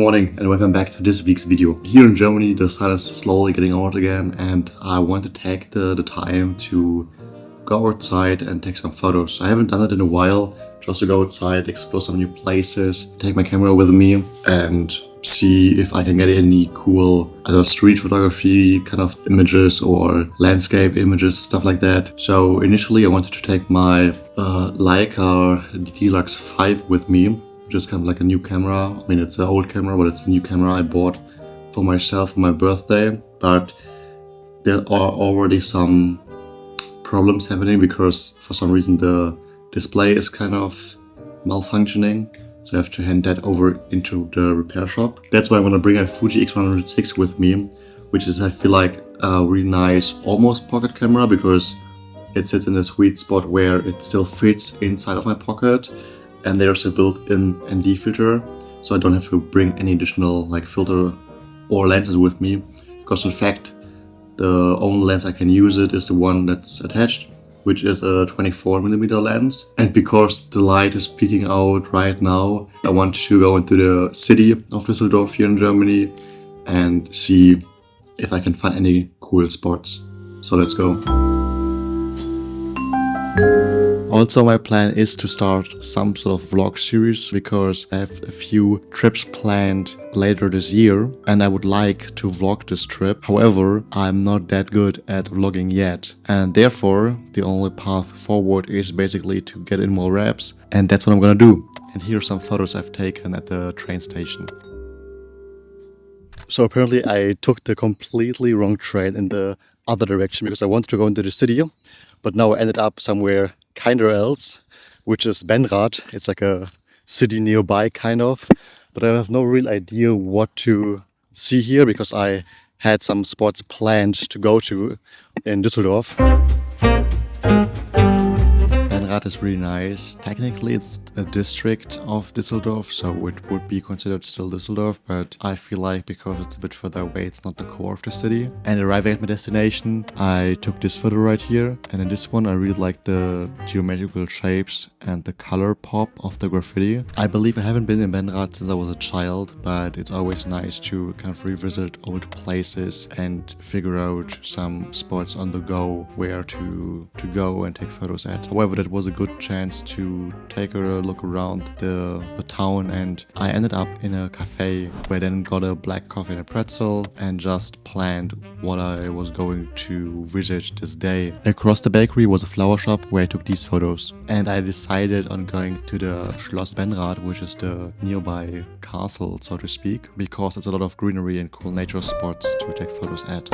morning and welcome back to this week's video. Here in Germany the sun is slowly getting out again and I want to take the time to go outside and take some photos. I haven't done it in a while, just to go outside, explore some new places, take my camera with me and see if I can get any cool either street photography kind of images or landscape images, stuff like that. So initially I wanted to take my Leica Deluxe 5 with me, just kind of like a new camera. I mean, it's an old camera, but it's a new camera I bought for myself for my birthday. But there are already some problems happening because for some reason the display is kind of malfunctioning. So I have to hand that over into the repair shop. That's why I'm gonna bring a Fuji X100VI with me, which is, I feel like, a really nice almost pocket camera because it sits in a sweet spot where it still fits inside of my pocket. And there's a built-in ND filter, so I don't have to bring any additional filter or lenses with me, because in fact the only lens I can use is the one that's attached, which is a 24mm lens. And because the light is peeking out right now, I want to go into the city of Düsseldorf here in Germany and see if I can find any cool spots. So let's go. Also, my plan is to start some sort of vlog series because I have a few trips planned later this year and I would like to vlog this trip. However, I'm not that good at vlogging yet, and therefore the only path forward is basically to get in more reps, and that's what I'm gonna do. And here are some photos I've taken at the train station. So apparently I took the completely wrong train in the other direction because I wanted to go into the city, but now I ended up somewhere kinda else, which is Benrath. It's like a city nearby kind of, but I have no real idea what to see here because I had some spots planned to go to in Düsseldorf. Benrath is really nice. Technically it's a district of Düsseldorf, so it would be considered still Düsseldorf, but I feel like because it's a bit further away, it's not the core of the city. And arriving at my destination, I took this photo right here, and in this one I really like the geometrical shapes and the color pop of the graffiti. I believe I haven't been in Benrath since I was a child, but it's always nice to kind of revisit old places and figure out some spots on the go where to go and take photos at. However, that was a good chance to take a look around the town, and I ended up in a cafe where I then got a black coffee and a pretzel and just planned what I was going to visit this day. Across the bakery was a flower shop where I took these photos, and I decided on going to the Schloss Benrath, which is the nearby castle, so to speak, because there's a lot of greenery and cool nature spots to take photos at.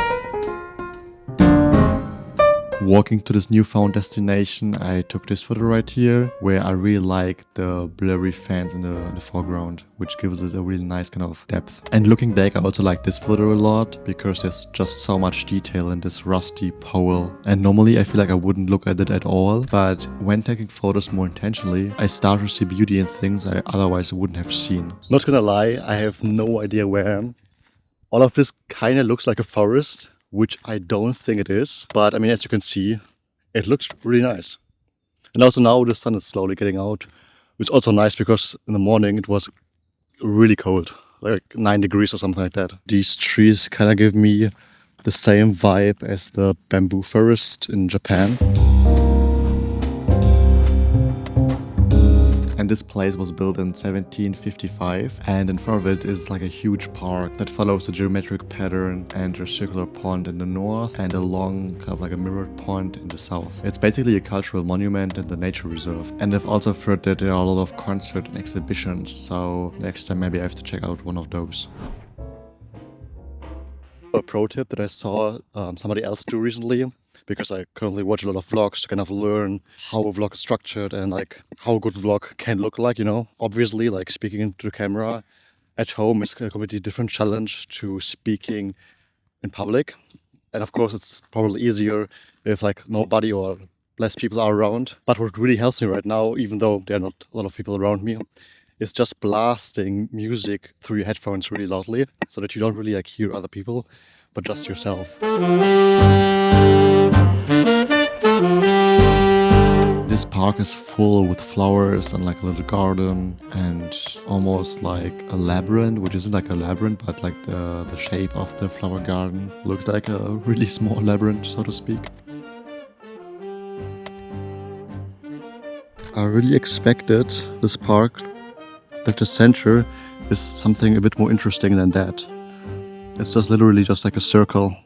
Walking to this newfound destination, I took this photo right here, where I really like the blurry fans in the foreground, which gives it a really nice kind of depth. And looking back, I also like this photo a lot, because there's just so much detail in this rusty pole. And normally I feel like I wouldn't look at it at all, but when taking photos more intentionally, I start to see beauty in things I otherwise wouldn't have seen. Not gonna lie, I have no idea where I am. All of this kinda looks like a forest, which I don't think it is, but I mean, as you can see, it looks really nice. And also now the sun is slowly getting out, which is also nice because in the morning it was really cold, like 9 degrees or something like that. These trees kind of give me the same vibe as the bamboo forest in Japan. And this place was built in 1755, and in front of it is like a huge park that follows a geometric pattern and a circular pond in the north and a long kind of like a mirrored pond in the south. It's basically a cultural monument and a nature reserve. And I've also heard that there are a lot of concerts and exhibitions, so next time maybe I have to check out one of those. A pro tip that I saw somebody else do recently, because I currently watch a lot of vlogs to kind of learn how a vlog is structured and like how a good vlog can look like, you know. Obviously, like speaking into the camera at home is a completely different challenge to speaking in public. And of course, it's probably easier if like nobody or less people are around. But what really helps me right now, even though there are not a lot of people around me, is just blasting music through your headphones really loudly so that you don't really like hear other people, but just yourself. This park park is full with flowers and like a little garden and almost like a labyrinth, which isn't like a labyrinth, but like the shape of the flower garden looks like a really small labyrinth, so to speak. I really expected this park that the center is something a bit more interesting than that. It's just literally just like a circle.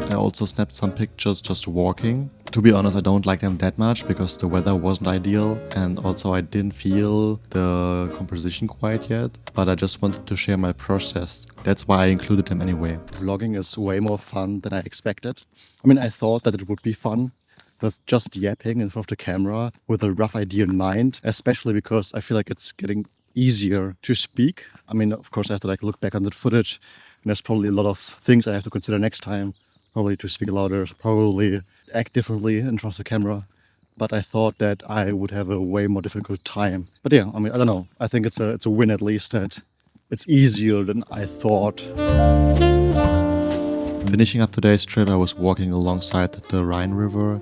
I also snapped some pictures just walking. To be honest, I don't like them that much because the weather wasn't ideal and also I didn't feel the composition quite yet, but I just wanted to share my process. That's why I included them anyway. Vlogging is way more fun than I expected. I mean, I thought that it would be fun, but just yapping in front of the camera with a rough idea in mind, especially because I feel like it's getting easier to speak. I mean, of course, I have to like look back on the footage and there's probably a lot of things I have to consider next time. Probably to speak louder, probably act differently in front of the camera. But I thought that I would have a way more difficult time. But yeah, I mean, I don't know. I think it's a win at least that it's easier than I thought. Finishing up today's trip, I was walking alongside the Rhine River.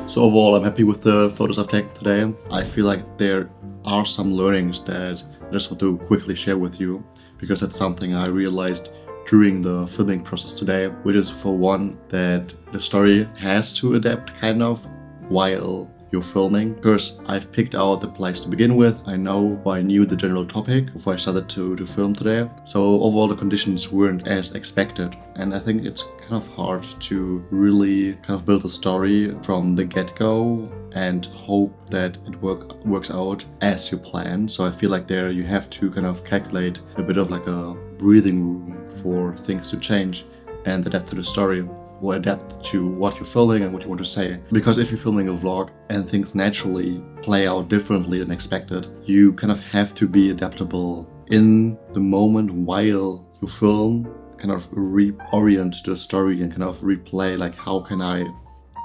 So overall, I'm happy with the photos I've taken today. I feel like there are some learnings that I just want to quickly share with you, because that's something I realized during the filming process today, which is for one, that the story has to adapt kind of while you're filming, because I've picked out the place to begin with. I knew the general topic before I started to film today. So overall the conditions weren't as expected. And I think it's kind of hard to really kind of build a story from the get-go and hope that it works out as you plan. So I feel like there you have to kind of calculate a bit of like a breathing room for things to change and adapt to the story, or adapt to what you're filming and what you want to say. Because if you're filming a vlog and things naturally play out differently than expected, you kind of have to be adaptable in the moment while you film, kind of reorient the story and kind of replay, like how can I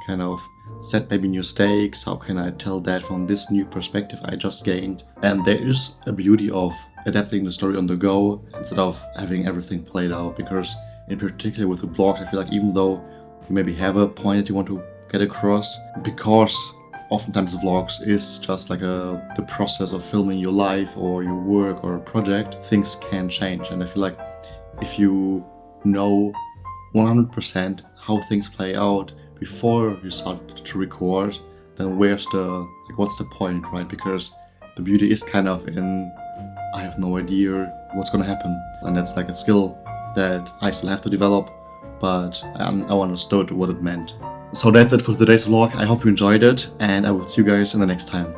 kind of set maybe new stakes, how can I tell that from this new perspective I just gained. And there is a beauty of adapting the story on the go instead of having everything played out, because in particular with the vlogs, I feel like even though you maybe have a point that you want to get across, because oftentimes the vlogs is just like the process of filming your life or your work or a project, things can change. And I feel like if you know 100% how things play out before you start to record, then what's the point, right? Because the beauty is kind of in, I have no idea what's gonna happen. And that's like a skill that I still have to develop, but I understood what it meant. So that's it for today's vlog. I hope you enjoyed it, and I will see you guys in the next time.